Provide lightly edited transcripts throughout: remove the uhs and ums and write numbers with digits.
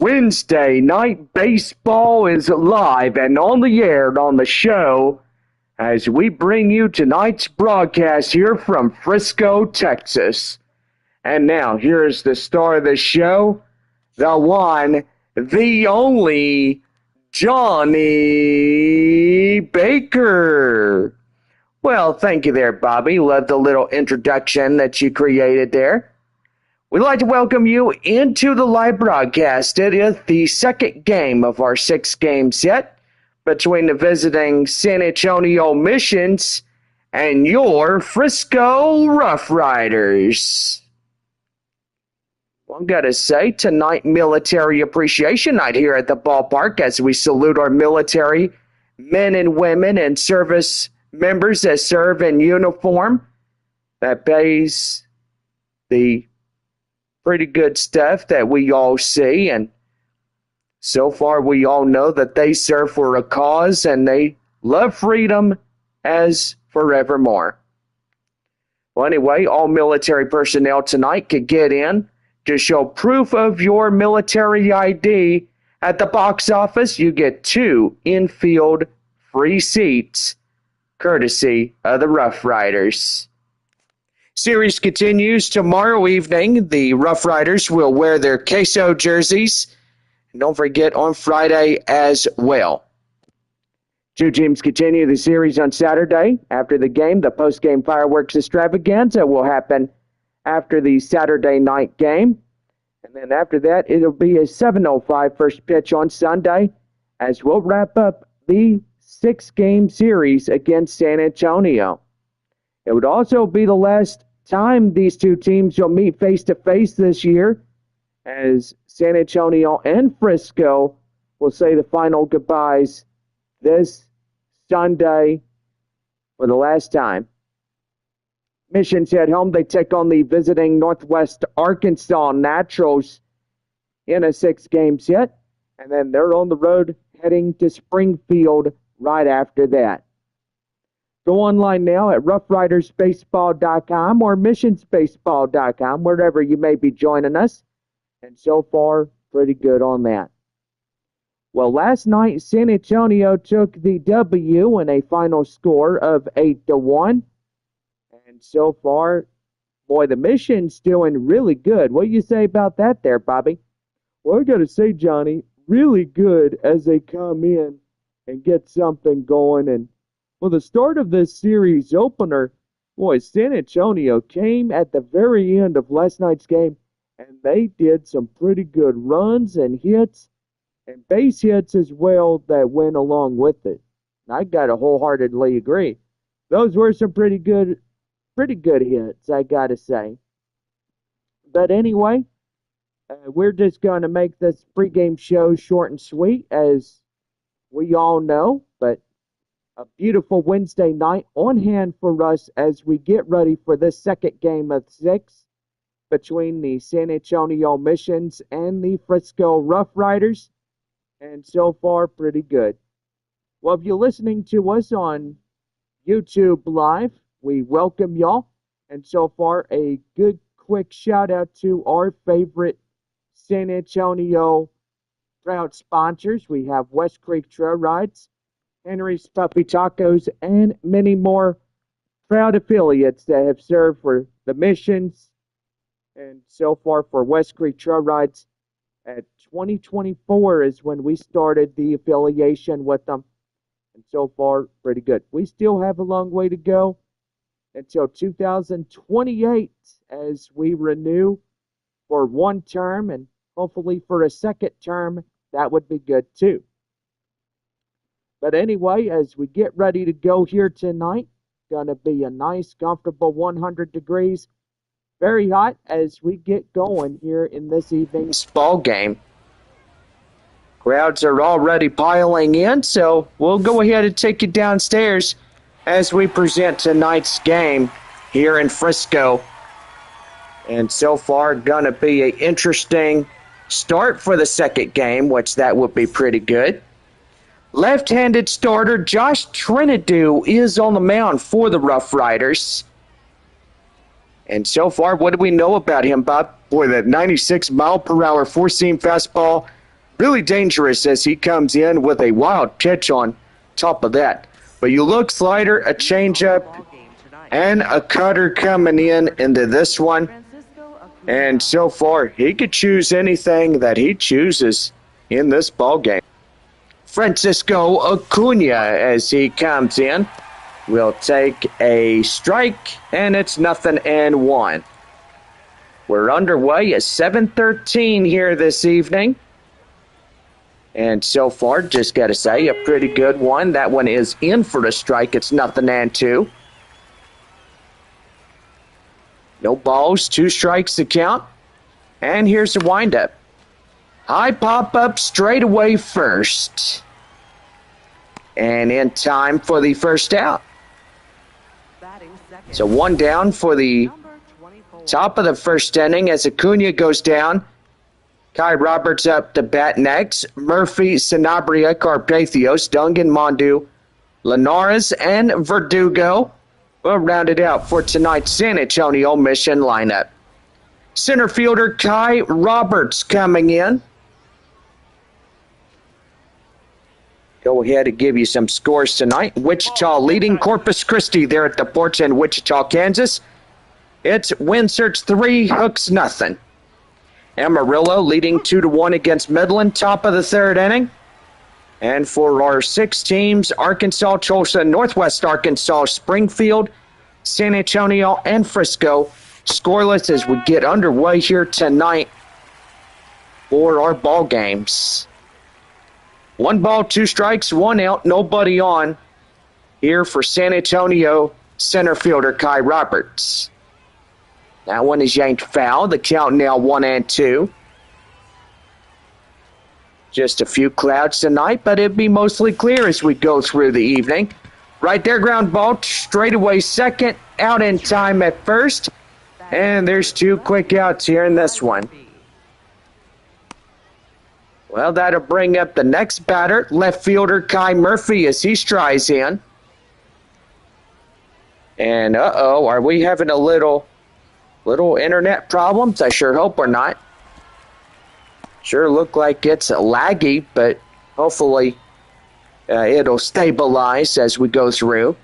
Wednesday night baseball is live and on the air on the show as we bring you tonight's broadcast here from Frisco, Texas. And now, here's the star of the show, the one, the only, Johnny Baker. Well, thank you there, Bobby. Love the little introduction that you created there. We'd like to welcome you into the live broadcast. It is the second game of our six-game set between the visiting San Antonio Missions and your Frisco RoughRiders. Well, I've got to say, tonight, Military Appreciation Night here at the ballpark as we salute our military men and women and service members that serve in uniform. That pays the pretty good stuff that we all see, and so far we all know that they serve for a cause and they love freedom as forevermore. Well, anyway, all military personnel tonight could get in to show proof of your military ID. At the box office, you get 2 infield free seats, courtesy of the RoughRiders. Series continues tomorrow evening. The RoughRiders will wear their queso jerseys. And don't forget on Friday as well. 2 teams continue the series on Saturday. After the game, the post-game fireworks extravaganza will happen after the Saturday night game. And then after that, it'll be a 7:05 first pitch on Sunday as we'll wrap up the 6-game series against San Antonio. It would also be the last time these 2 teams will meet face-to-face this year, as San Antonio and Frisco will say the final goodbyes this Sunday for the last time. Missions at home, they take on the visiting Northwest Arkansas Naturals in a 6-game set, and then they're on the road heading to Springfield right after that. Go online now at RoughRidersBaseball.com or MissionsBaseball.com, wherever you may be joining us. And so far, pretty good on that. Well, last night, San Antonio took the W in a final score of 8-1. And so far, boy, the Mission's doing really good. What do you say about that there, Bobby? Well, I got to say, Johnny, really good as they come in and get something going. And well, the start of this series opener, boy, San Antonio came at the very end of last night's game, and they did some pretty good runs and hits, and base hits as well that went along with it. And I got to wholeheartedly agree. Those were some pretty good hits, I got to say. But anyway, we're just going to make this pregame show short and sweet, as we all know, but a beautiful Wednesday night on hand for us as we get ready for this second game of 6 between the San Antonio Missions and the Frisco RoughRiders. And so far, pretty good. Well, if you're listening to us on YouTube Live, we welcome y'all. And so far, a good quick shout out to our favorite San Antonio proud sponsors. We have West Creek Trail Rides, Henry's Puppy Tacos, and many more proud affiliates that have served for the Missions and so far for West Creek Trail Rides. At 2024 is when we started the affiliation with them, and so far, pretty good. We still have a long way to go until 2028 as we renew for 1 term, and hopefully for a second term, that would be good too. But anyway, as we get ready to go here tonight, going to be a nice, comfortable 100 degrees. Very hot as we get going here in this evening's Ball game. Crowds are already piling in, so we'll go ahead and take you downstairs as we present tonight's game here in Frisco. And so far, going to be an interesting start for the second game, which that would be pretty good. Left-handed starter Josh Trinidou is on the mound for the RoughRiders. And so far, what do we know about him, Bob? Boy, that 96-mile-per-hour four-seam fastball Really dangerous as he comes in with a wild pitch on top of that. But you look, slider, a changeup, and a cutter coming in into this one. And so far, he could choose anything that he chooses in this ball game. Francisco Acuna, as he comes in, will take a strike, and it's 0-1. We're underway at 7:13 here this evening. And so far, just got to say, a pretty good one. That one is in for the strike. It's 0-2. No balls, 2 strikes to count. And here's the windup. High pop-up straight away first. And in time for the first out. So 1 down for the top of the first inning as Acuna goes down. Kai Roberts up to bat next. Murphy, Sanabria, Carpathios, Dungan, Mondu, Linares, and Verdugo will round it out for tonight's San Antonio Mission lineup. Center fielder Kai Roberts coming in. Go ahead and give you some scores tonight. Wichita leading Corpus Christi there at the porch in Wichita, Kansas. It's Windsurge 3, Hooks nothing. Amarillo leading 2-1 against Midland, top of the third inning. And for our 6 teams, Arkansas, Tulsa, Northwest Arkansas, Springfield, San Antonio, and Frisco, scoreless as we get underway here tonight for our ball games. 1 ball, 2 strikes, 1 out, nobody on here for San Antonio center fielder Kai Roberts. That one is yanked foul. The count now 1-2. Just a few clouds tonight, but it'll be mostly clear as we go through the evening. Right there, ground ball, straight away second, out in time at first. And there's 2 quick outs here in this one. Well, that'll bring up the next batter, left fielder Kai Murphy as he strides in. And are we having a little internet problems? I sure hope we're not. Sure look like it's laggy, but hopefully it'll stabilize as we go through.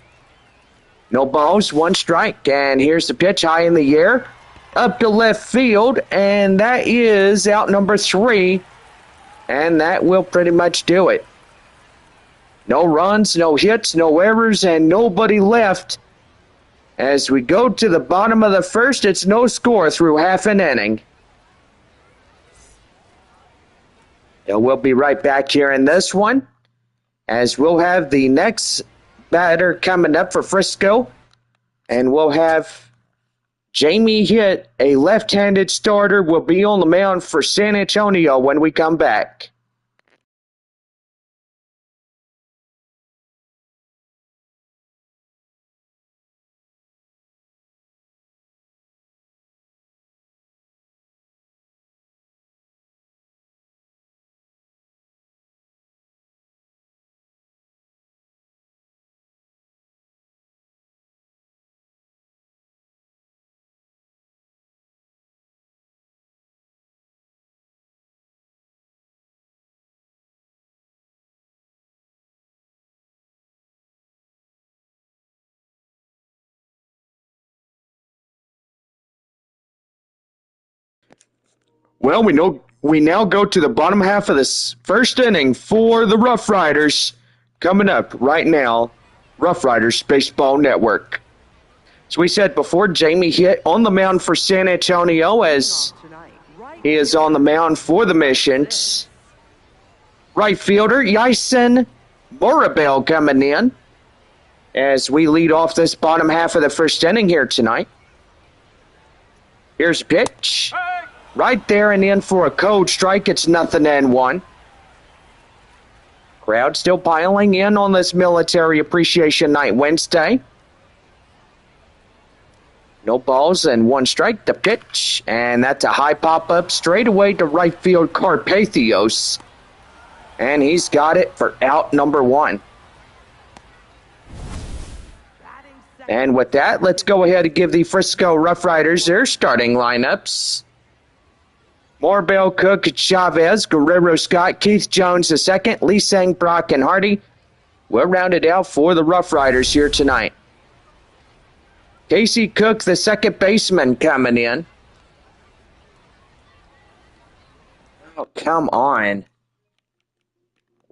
No balls, 1 strike, and here's the pitch high in the air, up to left field, and that is out number 3, and that will pretty much do it. No runs, no hits, no errors, and nobody left. As we go to the bottom of the first, it's no score through half an inning. And we'll be right back here in this one, as we'll have the next batter coming up for Frisco, and we'll have Jamie Hitt, a left-handed starter, will be on the mound for San Antonio when we come back. Well, we now go to the bottom half of this first inning for the RoughRiders. Coming up right now, RoughRiders Baseball Network. As we said before, Jamie Hitt on the mound for San Antonio as he is on the mound for the Missions. Right fielder, Yason Morabel coming in as we lead off this bottom half of the first inning here tonight. Here's a pitch. Right there and in for a cold strike. It's 0-1. Crowd still piling in on this Military Appreciation Night Wednesday. No balls and 1 strike. The pitch, and that's a high pop-up straight away to right field Carpathios. And he's got it for out number 1. And with that, let's go ahead and give the Frisco RoughRiders their starting lineups. Morbell, Cook, Chavez, Guerrero, Scott, Keith Jones II, Lee Sang, Brock, and Hardy will round it out for the Rough Riders here tonight. Casey Cook, the second baseman, coming in. Oh, come on.